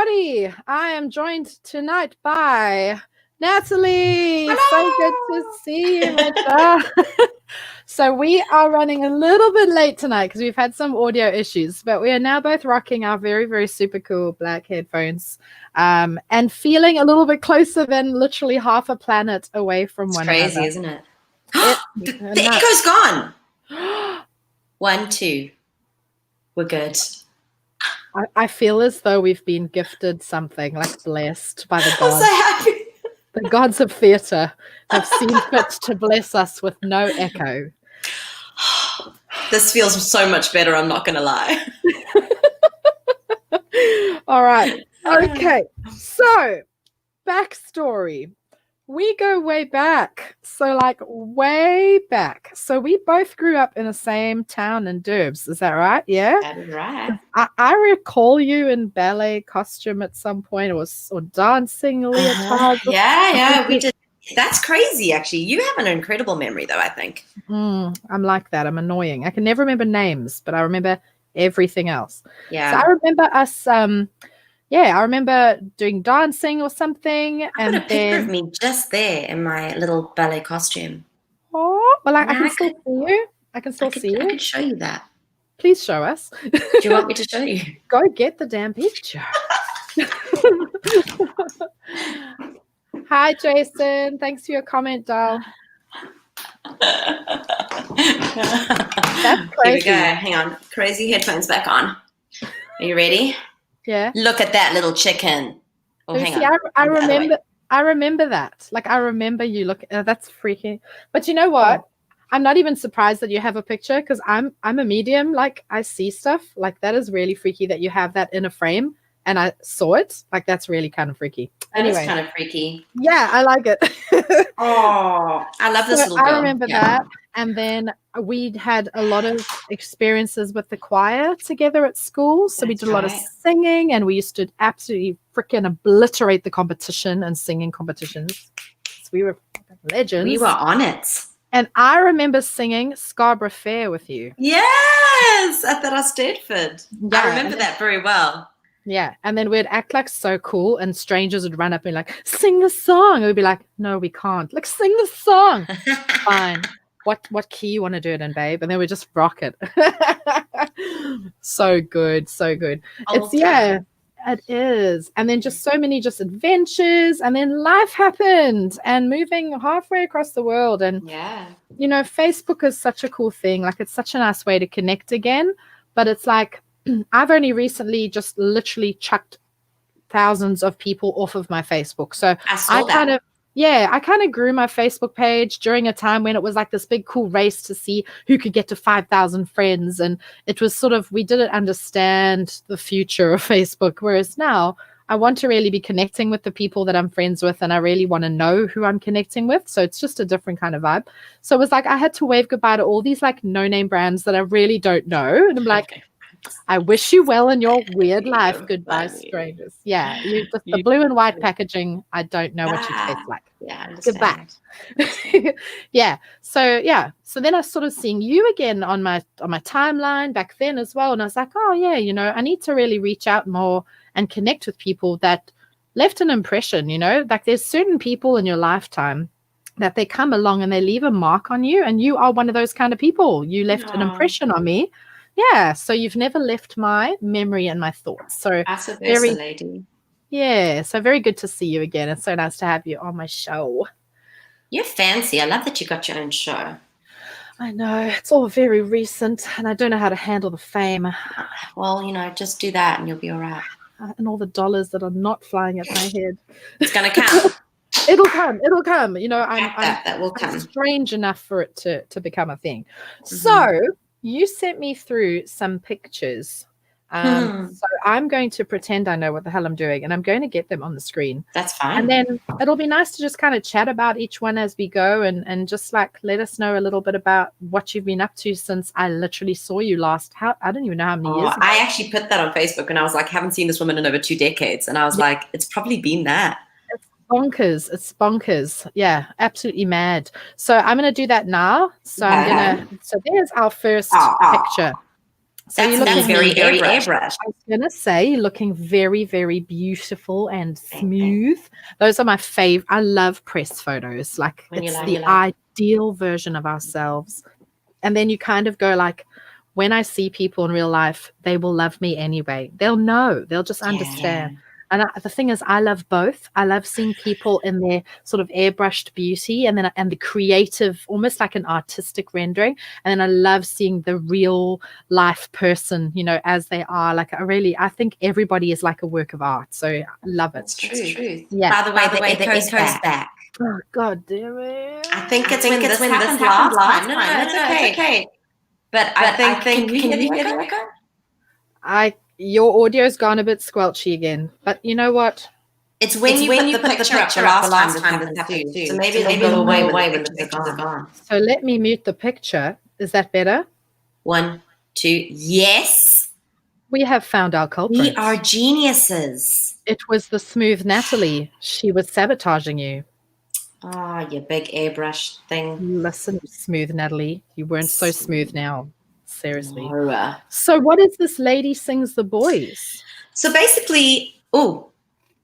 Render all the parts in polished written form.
everybody. I am joined tonight by Natalie. Hello. So good to see you, Nata. So we are running a little bit late tonight because we've had some audio issues, but we are now both rocking our very, very super cool black headphones and feeling a little bit closer than literally half a planet away from one another. It's crazy, isn't it? The echo's gone. 1, 2. We're good. I feel as though we've been gifted something, like blessed by the gods. I'm so happy. The gods of theatre have seen fit to bless us with no echo. This feels so much better, I'm not going to lie. All right. Okay. So, backstory. We go way back. So, like, way back. So, we both grew up in the same town in Derbs. Is that right? Yeah? That is right. I recall you in ballet costume at some point or dancing leotards. Yeah, we did. That's crazy, actually. You have an incredible memory, though, I think. I'm like that. I'm annoying. I can never remember names, but I remember everything else. Yeah. So, I remember us... I remember doing dancing or something. I've got a picture of me just there in my little ballet costume. Oh, well, I can still see you. I can still see you. I can show you that. Please show us. Do you want me to show you? Go get the damn picture. Hi, Jason. Thanks for your comment, doll. That's crazy. Here we go. Hang on. Crazy headphones back on. Are you ready? Yeah. Look at that little chicken. Oh, hang on. I remember that. Like, I remember you look. That's freaky. But you know what? Oh. I'm not even surprised that you have a picture because I'm a medium. Like, I see stuff. Like, that is really freaky that you have that in a frame. And I saw it. Like, that's really kind of freaky. That is kind of freaky. Yeah, I like it. Oh, I love this little girl. I remember that. And then we'd had a lot of experiences with the choir together at school. So we did a lot of singing, and we used to absolutely freaking obliterate the competition and singing competitions. So we were legends. We were on it. And I remember singing Scarborough Fair with you. Yes, at the Stedford. Yeah, I remember that very well. Yeah, and then we'd act like so cool, and strangers would run up and be like, sing the song. And we'd be like, no, we can't. Like, sing the song. Fine. What key you want to do it in, babe? And then we just rock it. So good, so good. Okay. It is. And then just so many just adventures, and then life happened, and moving halfway across the world. And, you know, Facebook is such a cool thing. Like, it's such a nice way to connect again. But it's like, I've only recently just literally chucked thousands of people off of my Facebook. So I kind of grew my Facebook page during a time when it was like this big cool race to see who could get to 5,000 friends. And it was sort of, we didn't understand the future of Facebook. Whereas now I want to really be connecting with the people that I'm friends with, and I really want to know who I'm connecting with. So it's just a different kind of vibe. So it was like I had to wave goodbye to all these like no-name brands that I really don't know. And I'm like, I wish you well in your weird life. Goodbye, strangers. Yeah, the blue and white packaging, I don't know what you taste like. Yeah, goodbye. Yeah. So then I sort of seeing you again on my timeline back then as well. And I was like, oh yeah, you know, I need to really reach out more and connect with people that left an impression, you know, like there's certain people in your lifetime that they come along and they leave a mark on you, and you are one of those kind of people. You left an impression on me. Yeah, so you've never left my memory and my thoughts. So that's a very lady. Yeah, so very good to see you again. It's so nice to have you on my show. You're fancy. I love that you got your own show. I know, it's all very recent, and I don't know how to handle the fame. Well, you know, just do that and you'll be all right. And all the dollars that are not flying at my head. It's gonna come. It'll come. You know, that will come. I'm strange enough for it to become a thing. Mm-hmm. So you sent me through some pictures. So I'm going to pretend I know what the hell I'm doing, and I'm going to get them on the screen. That's fine. And then it'll be nice to just kind of chat about each one as we go, and just like let us know a little bit about what you've been up to since I literally saw you last. I don't even know how many years ago. I actually put that on Facebook, and I was like, haven't seen this woman in over 2 decades. And I was like, it's probably been that. It's bonkers. Yeah, absolutely mad. So I'm going to do that now. So so there's our first picture. So you're looking very airbrushed. I was going to say, looking very, very beautiful and smooth. Those are my favorite. I love press photos. Like, it's the ideal version of ourselves. And then you kind of go like, when I see people in real life, they will love me anyway. They'll know. They'll just understand. Yeah. And the thing is, I love both. I love seeing people in their sort of airbrushed beauty and the creative, almost like an artistic rendering. And then I love seeing the real life person, you know, as they are. Like, I think everybody is like a work of art. So I love it. It's true. Yeah. By the way, the echo's back. Oh, God damn it. I think it's when this happened last time. No, it's okay. But I think can you hear the echo? Your audio's gone a bit squelchy again, but you know what? It's when you put the picture up the last time this happened too. So maybe it'll go away when the pictures are gone. So let me mute the picture. Is that better? 1, 2, yes. We have found our culprit. We are geniuses. It was the smooth Natalie. She was sabotaging you. Oh, you big airbrush thing. Listen, smooth Natalie. You weren't so smooth now. Seriously. No. So what is this lady sings the boys? So basically,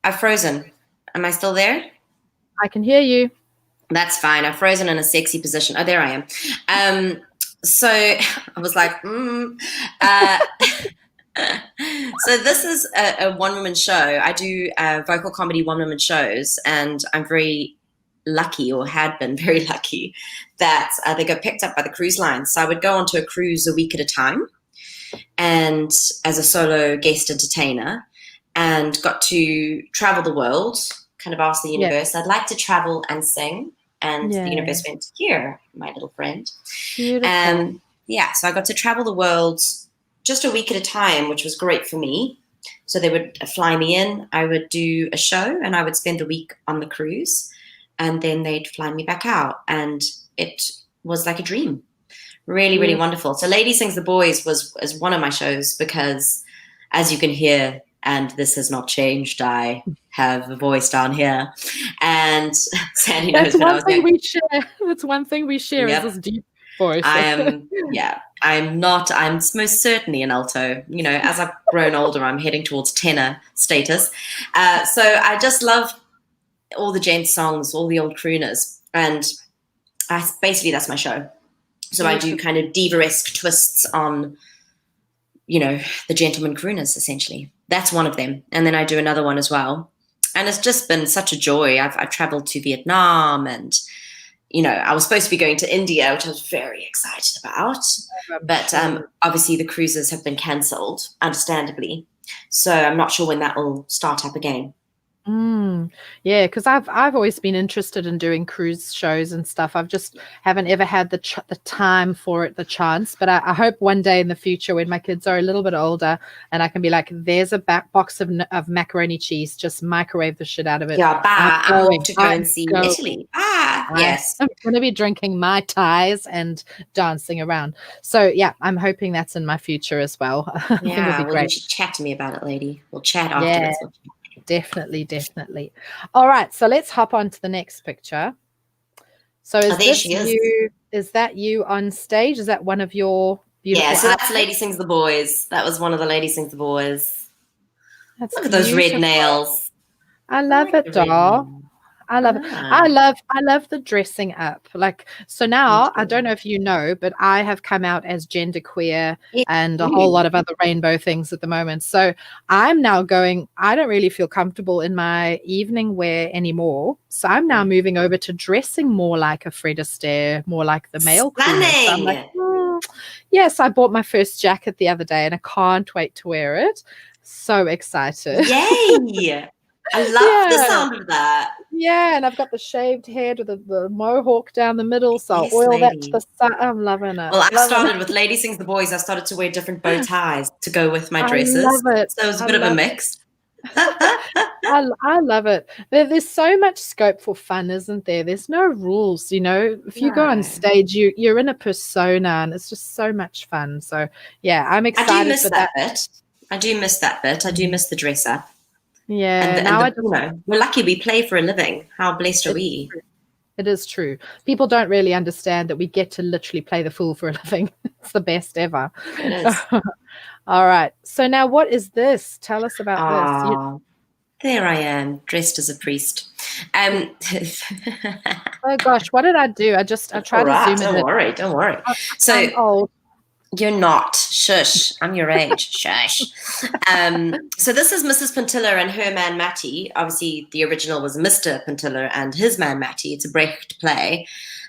I've frozen. Am I still there? I can hear you. That's fine. I've frozen in a sexy position. Oh, there I am. So I was like, So this is a one-woman show. I do vocal comedy one-woman shows, and I'm very lucky, or had been very lucky, that they got picked up by the cruise lines. So I would go onto a cruise a week at a time, and as a solo guest entertainer, and got to travel the world, kind of asked the universe, I'd like to travel and sing. And the universe went, here, my little friend. Beautiful. So I got to travel the world just a week at a time, which was great for me. So they would fly me in, I would do a show, and I would spend the week on the cruise. And then they'd fly me back out, and it was like a dream. Really, really wonderful. So Lady Sings the Boys was one of my shows because, as you can hear, and this has not changed, I have a voice down here. And Sandy knows when I was young. That's one thing we share is this deep voice. I'm most certainly an alto. You know, as I've grown older, I'm heading towards tenor status. So I just love all the gents songs, all the old crooners, and that's my show. So I do kind of diva-esque twists on, you know, the gentleman crooners, essentially. That's one of them. And then I do another one as well. And it's just been such a joy. I've traveled to Vietnam, and, you know, I was supposed to be going to India, which I was very excited about. But obviously the cruises have been cancelled, understandably. So I'm not sure when that will start up again. Yeah, because I've always been interested in doing cruise shows and stuff. I've just haven't ever had the time for it, the chance. But I hope one day in the future, when my kids are a little bit older, and I can be like, there's a box of macaroni cheese, just microwave the shit out of it. Yeah, I'm going to go and see Italy. Yes. I'm going to be drinking Mai Tais and dancing around. So yeah, I'm hoping that's in my future as well. Yeah, it'll be great. You should chat to me about it, lady. We'll chat afterwards. Yeah. Definitely. All right, so let's hop on to the next picture. So is that you on stage? Is that one of your beautiful so that's Lady Sings the Boys. That was one of the Lady Sings the Boys. Look at those red nails. I love it, doll. I love it. I love the dressing up. Like, so now, I don't know if you know, but I have come out as genderqueer and a whole lot of other rainbow things at the moment. So I'm now I don't really feel comfortable in my evening wear anymore. So I'm now moving over to dressing more like a Fred Astaire, more like the male queen. So I'm like, yes, I bought my first jacket the other day and I can't wait to wear it. So excited. Yay! I love the sound of that. Yeah, and I've got the shaved head with the mohawk down the middle, so I'll oil that to the side. I'm loving it. Well, I started with Lady Sings the Boys. I started to wear different bow ties to go with my dresses. I love it. So it was a bit of a mix. I love it. There's so much scope for fun, isn't there? There's no rules, you know. If you go on stage, you're in a persona, and it's just so much fun. So, yeah, I'm excited I do miss for that bit. I do miss that bit. I do miss the dress up. Yeah, we're lucky we play for a living. How blessed are we? It is true. People don't really understand that we get to literally play the fool for a living. It's the best ever. It is. All right. So now what is this? Tell us about this. There I am, dressed as a priest. Oh gosh, what did I do? I tried to zoom in. Don't worry. So I'm old. You're not. Shush. I'm your age. Shush. So this is Mrs. Pintiller and her man Matty. Obviously, the original was Mr. Pintiller and his man Matty. It's a Brecht play.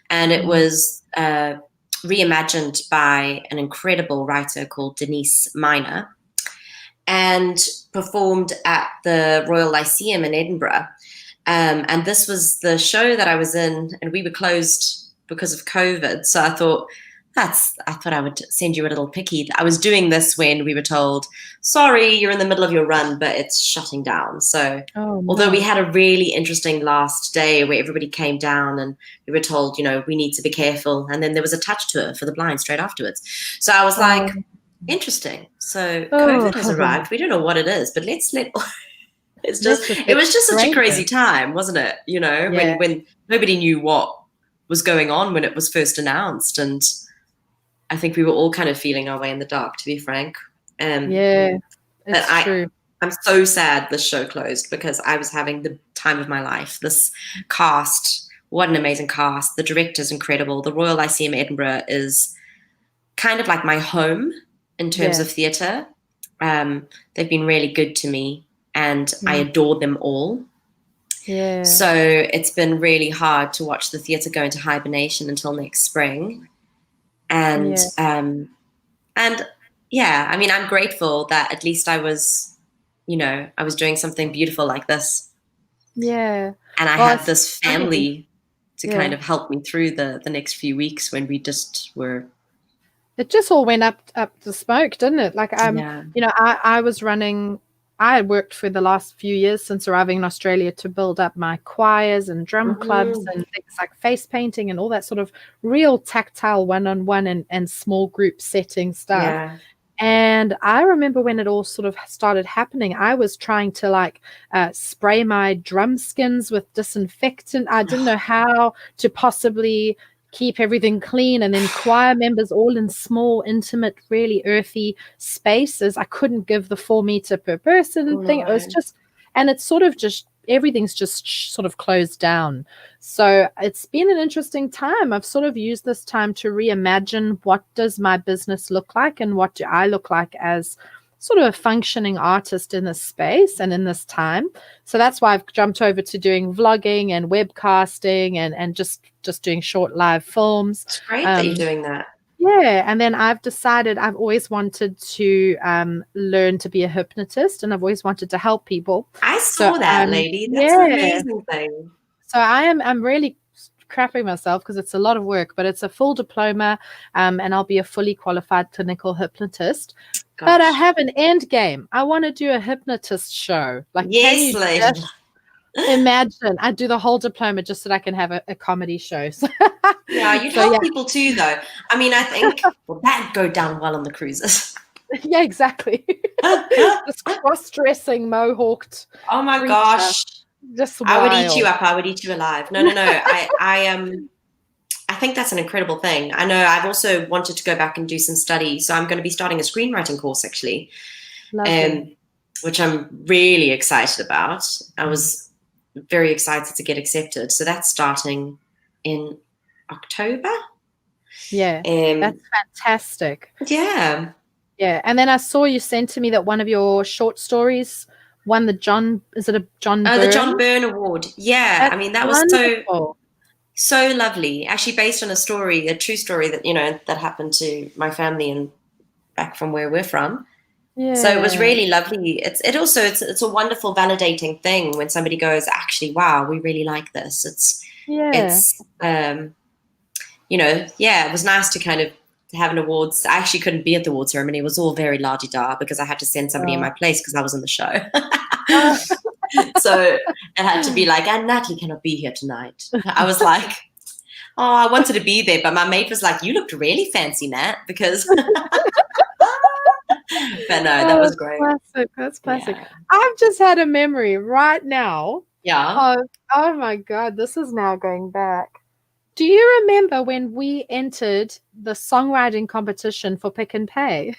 And it was reimagined by an incredible writer called Denise Miner and performed at the Royal Lyceum in Edinburgh. And this was the show that I was in, and we were closed because of COVID. So I thought I would send you a little picky. I was doing this when we were told, sorry, you're in the middle of your run, but it's shutting down. So although we had a really interesting last day where everybody came down and we were told, we need to be careful. And then there was a touch tour for the blind straight afterwards. So I was like, interesting. So COVID has arrived. We don't know what it is, but it was just such a crazy time, wasn't it? When nobody knew what was going on when it was first announced. And I think we were all kind of feeling our way in the dark, to be frank. It's true. I'm so sad this show closed because I was having the time of my life. This cast, what an amazing cast. The director's incredible. The Royal Lyceum Edinburgh is kind of like my home in terms of theatre. They've been really good to me and I adore them all. Yeah. So it's been really hard to watch the theatre go into hibernation until next spring. And I'm grateful that at least I was doing something beautiful like this. Yeah. And I had this family to kind of help me through the next few weeks when we just were. It just all went up the smoke, didn't it? Like I was running. I had worked for the last few years since arriving in Australia to build up my choirs and drum clubs and things like face painting and all that sort of real tactile one-on-one and small group setting stuff. Yeah. And I remember when it all sort of started happening, I was trying to spray my drum skins with disinfectant. I didn't know how to possibly keep everything clean, and then choir members all in small, intimate, really earthy spaces. I couldn't give the 4 meter per person thing. It was just, and it's sort of just, everything's just sort of closed down. So it's been an interesting time. I've sort of used this time to reimagine what does my business look like and what do I look like as sort of a functioning artist in this space and in this time. So that's why I've jumped over to doing vlogging and webcasting and just doing short live films. It's great that you're doing that. Yeah. And then I've decided I've always wanted to learn to be a hypnotist, and I've always wanted to help people. I saw that, lady. That's an amazing thing. So I'm really crapping myself because it's a lot of work, but it's a full diploma, and I'll be a fully qualified clinical hypnotist. Gosh. But I have an end game. I want to do a hypnotist show. Yes, lady. Imagine I do the whole diploma just so that I can have a comedy show. Yeah, you'd help people too, though. I mean, I think that'd go down well on the cruises. Yeah, exactly. This cross-dressing, mohawked. Oh my gosh. Just wild. I would eat you up. I would eat you alive. No. I think that's an incredible thing. I know I've also wanted to go back and do some study. So I'm going to be starting a screenwriting course, actually, which I'm really excited about. I was very excited to get accepted. So that's starting in October. Yeah, that's fantastic. Yeah. Yeah. And then I saw you sent to me that one of your short stories won the John Byrne? The John Byrne Award. Yeah. That's I mean, that wonderful. was so lovely. Actually based on a true story that, that happened to my family and back from where we're from. Yeah. So it was really lovely. It's a wonderful validating thing when somebody goes, actually, wow, we really like this. It was nice to kind of have an awards. I actually couldn't be at the award ceremony. It was all very la-di-da because I had to send somebody in my place because I was in the show. So it had to be like, and Natalie cannot be here tonight. I was like, oh, I wanted to be there, but my mate was like, you looked really fancy, Nat, because but no, that was great. That's classic. Yeah. I've just had a memory right now. Yeah. Oh my God, this is now going back. Do you remember when we entered the songwriting competition for Pick and Pay?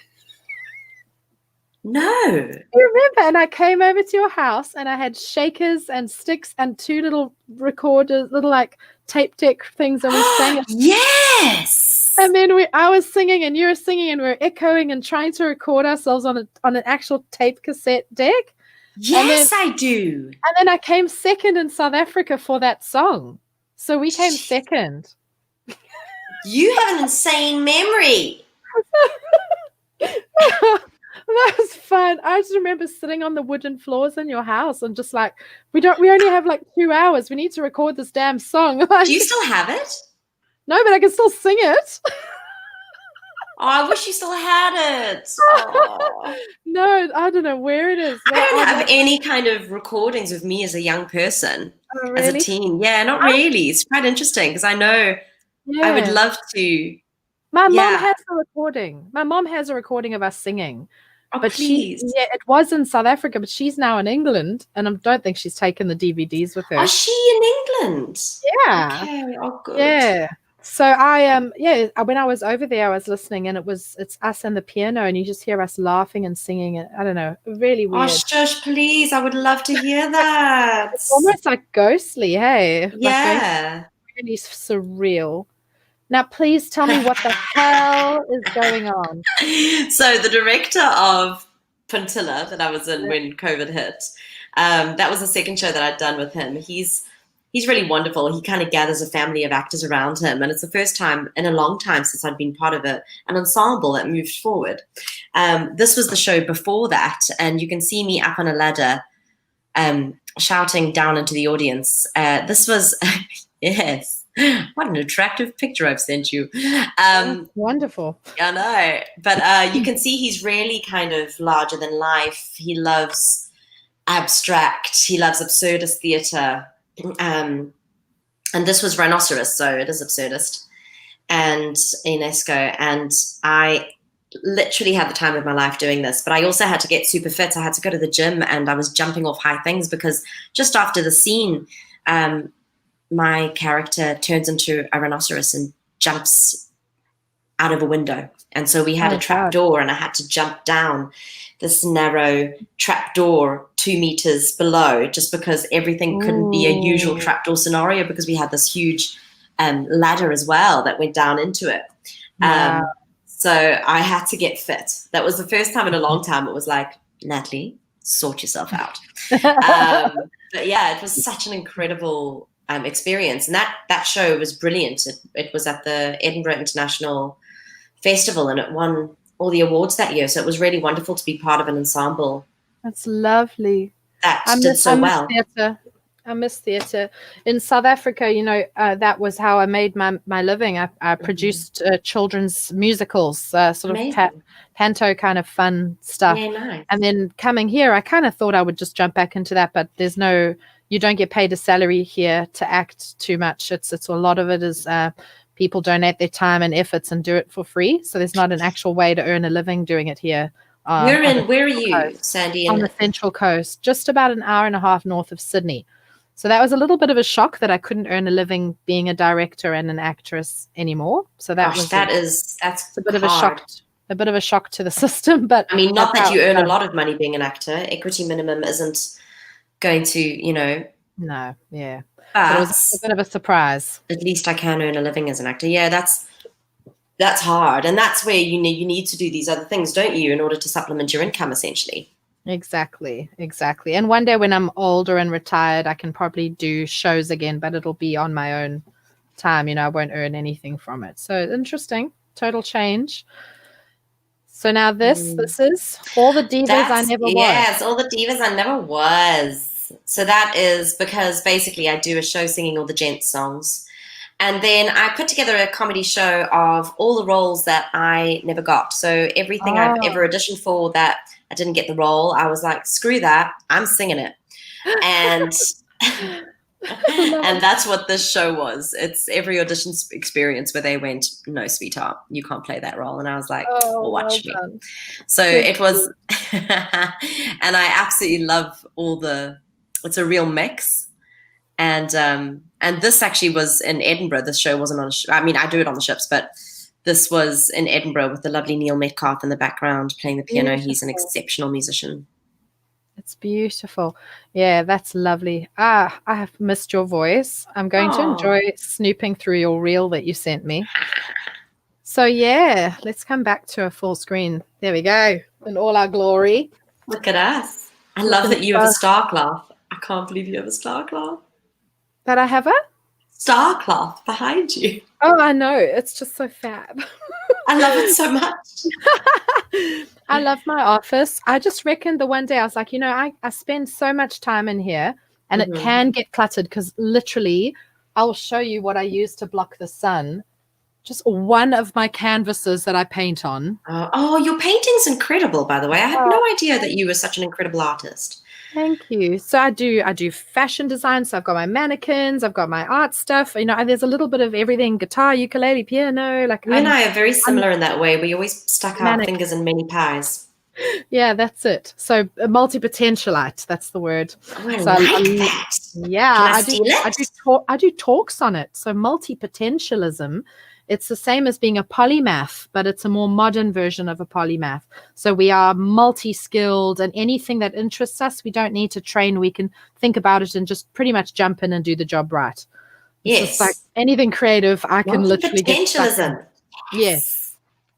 No. You remember? And I came over to your house and I had shakers and sticks and two little recorders, little like tape deck things, and we sang it. Yes. And then I was singing and you were singing and we were echoing and trying to record ourselves on an actual tape cassette deck. Yes, I do. And then I came second in South Africa for that song. So we came second. You have an insane memory. That was fun. I just remember sitting on the wooden floors in your house and just like, we only have like 2 hours. We need to record this damn song. Do you still have it? No, but I can still sing it. Oh, I wish you still had it. Oh. No, I don't know where it is. I don't have any kind of recordings of me as a young person, as a teen. Yeah, not really. It's quite interesting because I know I would love to. My mom has a recording. My mom has a recording of us singing. Oh, but please. It was in South Africa, but she's now in England, and I don't think she's taken the DVDs with her. Oh, she in England? Yeah. Okay. Oh, good. Yeah. So when I was over there, I was listening, and it's us and the piano, and you just hear us laughing and singing. I don't know, really weird. Oh, shush, please! I would love to hear that. It's almost like ghostly, hey? Yeah. Like really surreal. Now, please tell me what the hell is going on. So the director of Puntilla that I was in when COVID hit, that was the second show that I'd done with him. He's really wonderful. He kind of gathers a family of actors around him, and it's the first time in a long time since I'd been part of an ensemble that moved forward. This was the show before that, and you can see me up on a ladder shouting down into the audience. This was, yes. What an attractive picture I've sent you. Wonderful. I know. But you can see he's really kind of larger than life. He loves abstract. He loves absurdist theatre. And this was Rhinoceros, so it is absurdist, and UNESCO. And I literally had the time of my life doing this. But I also had to get super fit. I had to go to the gym, and I was jumping off high things because just after the scene, my character turns into a rhinoceros and jumps out of a window. And so we had a trap door, and I had to jump down this narrow trap door 2 meters below, just because everything couldn't be a usual trapdoor scenario, because we had this huge ladder as well that went down into it. Wow. So I had to get fit. That was the first time in a long time it was like, Natalie, sort yourself out. But yeah, it was such an incredible experience. And that show was brilliant. It was at the Edinburgh International Festival, and it won all the awards that year. So it was really wonderful to be part of an ensemble. That's lovely. That did so well. I miss theatre. In South Africa, that was how I made my living. I produced children's musicals, sort of panto kind of fun stuff. Yeah, nice. And then coming here, I kind of thought I would just jump back into that, but you don't get paid a salary here to act too much. It's a lot of it is people donate their time and efforts and do it for free. So there's not an actual way to earn a living doing it here. Where are you, Sandy? On the Central Coast, just about an hour and a half north of Sydney. So that was a little bit of a shock that I couldn't earn a living being a director and an actress anymore. So that's a bit of a shock to the system. But I mean, not that you earn a lot of money being an actor. Equity minimum isn't going to, No, yeah. But it was a bit of a surprise. At least I can earn a living as an actor. Yeah, that's hard, and that's where you need to do these other things, don't you, in order to supplement your income, essentially. Exactly. And one day when I'm older and retired, I can probably do shows again, but it'll be on my own time. I won't earn anything from it. So interesting, total change. So now this is All the Divas I Never Was. Yes, All the Divas I Never Was. So that is because basically I do a show singing all the gents songs. And then I put together a comedy show of all the roles that I never got. So everything I've ever auditioned for that I didn't get the role, I was like, screw that, I'm singing it. And and that's what this show was. It's every audition experience where they went, no, sweetheart, you can't play that role. And I was like, well, watch me. So it was, and I absolutely love it's a real mix And this actually was in Edinburgh. This show wasn't on a ship. I mean, I do it on the ships, but this was in Edinburgh with the lovely Neil Metcalf in the background playing the piano. Beautiful. He's an exceptional musician. It's beautiful. Yeah, that's lovely. I have missed your voice. I'm going to enjoy snooping through your reel that you sent me. So yeah, let's come back to a full screen. There we go. In all our glory. Look at us. I love that you have a star cloth. I can't believe you have a star cloth. That I have a? Star cloth behind you. Oh, I know. It's just so fab. I love it so much. I love my office. I just reckon the one day I was like, I spend so much time in here and it can get cluttered because literally I'll show you what I use to block the sun. Just one of my canvases that I paint on. Oh, your painting's incredible, by the way. I had no idea that you were such an incredible artist. Thank you. So I do fashion design. So I've got my mannequins, I've got my art stuff. There's a little bit of everything: guitar, ukulele, piano. Like you and I are very similar in that way. We always stuck our fingers in many pies. Yeah, that's it. So a multi-potentialite, that's the word. Oh, I like that. Yeah, I do talks on it. So multi-potentialism. It's the same as being a polymath, but it's a more modern version of a polymath. So we are multi-skilled, and anything that interests us, we don't need to train. We can think about it and just pretty much jump in and do the job right. Yes. It's just like anything creative, I can literally get stuck in. Yes.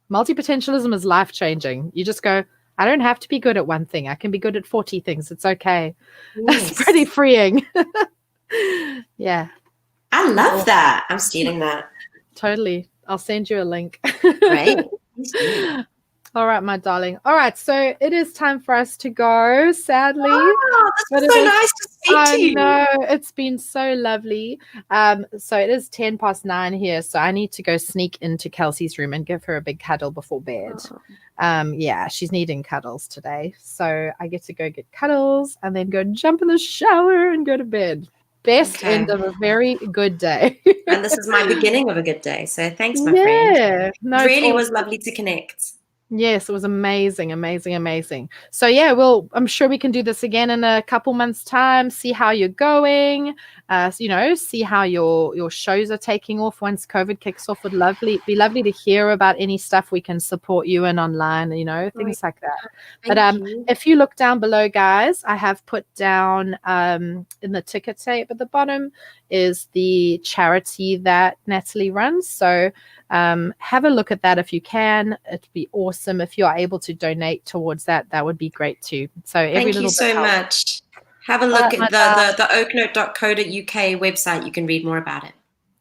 Multi-potentialism is life-changing. You just go, I don't have to be good at one thing. I can be good at 40 things. It's okay. Yes. It's pretty freeing. Yeah. I love that. I'm stealing that. Totally. I'll send you a link. Right. All right, my darling. All right, so it is time for us to go, sadly. This is so nice to speak to you. I know. It's been so lovely. So it is 9:10 here, so I need to go sneak into Kelsey's room and give her a big cuddle before bed. Yeah, she's needing cuddles today. So I get to go get cuddles and then go jump in the shower and go to bed. Best end of a very good day. And this is my beginning of a good day. So thanks, my friend. No, it really was lovely to connect. Yes, it was amazing, amazing, amazing. So yeah, well, I'm sure we can do this again in a couple months' time, see how you're going, see how your shows are taking off once COVID kicks off. Would be lovely to hear about any stuff we can support you in online, things like that. But if you look down below, guys, I have put down in the ticker tape at the bottom is the charity that Natalie runs. So have a look at that if you can. It'd be awesome if you are able to donate towards that. That would be great too. So thank you so much. Have a look at the oaknote.co.uk website. You can read more about it.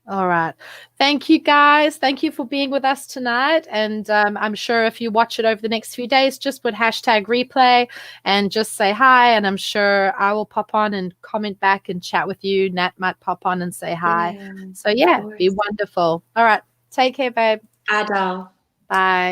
All right. Thank you, guys. Thank you for being with us tonight. And I'm sure if you watch it over the next few days, just put #replay and just say hi. And I'm sure I will pop on and comment back and chat with you. Nat might pop on and say hi. So yeah, be wonderful. All right. Take care, babe. Bye, doll. Bye.